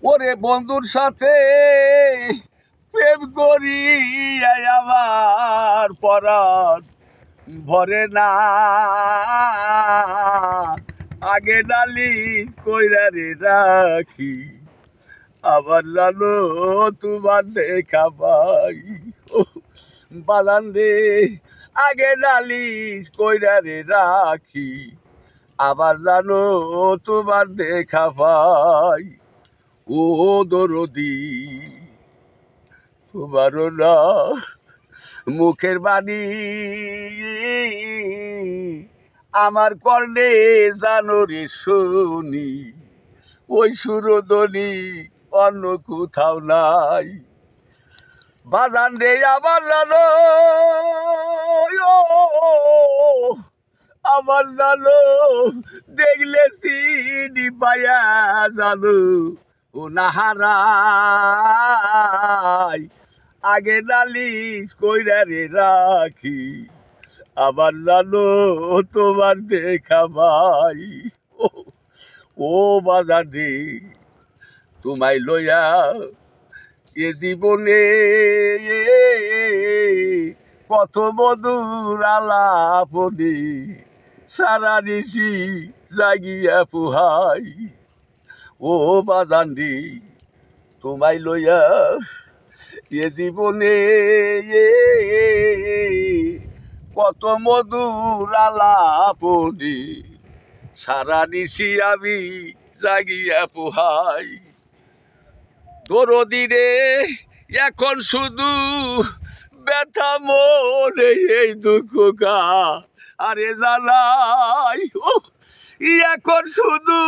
ওরে বন্ধুর সাথে প্রেম করি আমার পরাণ ভরে না, আগে ডালি কইরা রে রাখি আবার জানো তোমার দেখা পাই। বাজান রে আগে নালিশ কইরা রে রাখি আবার জানো তোমার দেখা পাই। ও দরদি তোমারও না মুখের বাণী আমার কর্ণে জানো রে শুনি, ওই সুরধ্বনি অন্য কোথাও নাই। বাজান রে আবার জানো আমার জানো দেখলে চিনি পায়া জানো ও নাহারাই আগে নালিশ কইরা রে রাখি আবার জানো তোমার দেখা ভাই। ও বাজান রে তোমায় লইয়া এ জীবনে কত মধুর আলাপনে সারা নিশি জাগিয়া পোহাই। ও বাজান রে তোমায় লইয়া এ জীবনে কত মধুর আলাপনে সারা নিশি আমি জাগিয়া পোহাই। দরদি রে এখন শুধু ব্যথা মনে এই দুঃখ গা আরে জানাই। এখন শুধু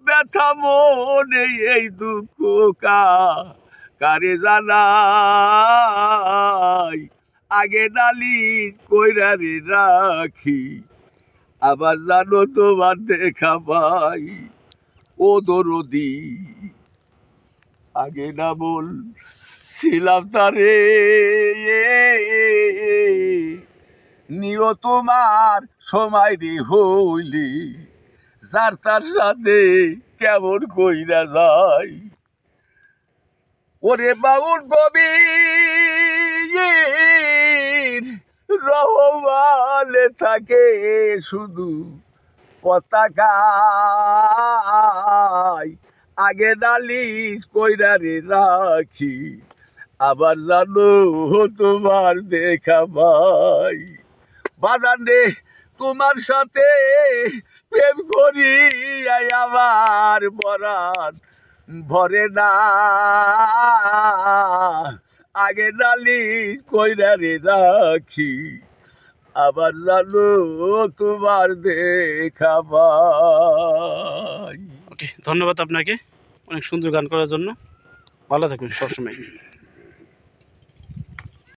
ব্যথা মনে এই দুঃখ কারে জানাই আগে নালিশ কইরা রে রাখি আবার জানো তোমার দেখা পাই। ও দরদি আগে না বল ছিলাম তারে নিও তোমার সময় রে হইলি যার তার সাথে কেমন কইরা যায়। ওরে বাউল কবি রহমানে থাকে শুধু পতাকায় আগে নালিশ কইরা রে রাখি আবার জানো তোমার দেখা পাই। বাজান রে তোমার সাথে প্রেম করি আমার পরাণ ভরে না, আগে নালিশ কইরা রে রাখি আবার জানো তোমার দেখা পাই। ওকে, ধন্যবাদ আপনাকে অনেক সুন্দর গান করার জন্য। ভালো থাকবেন সবসময়।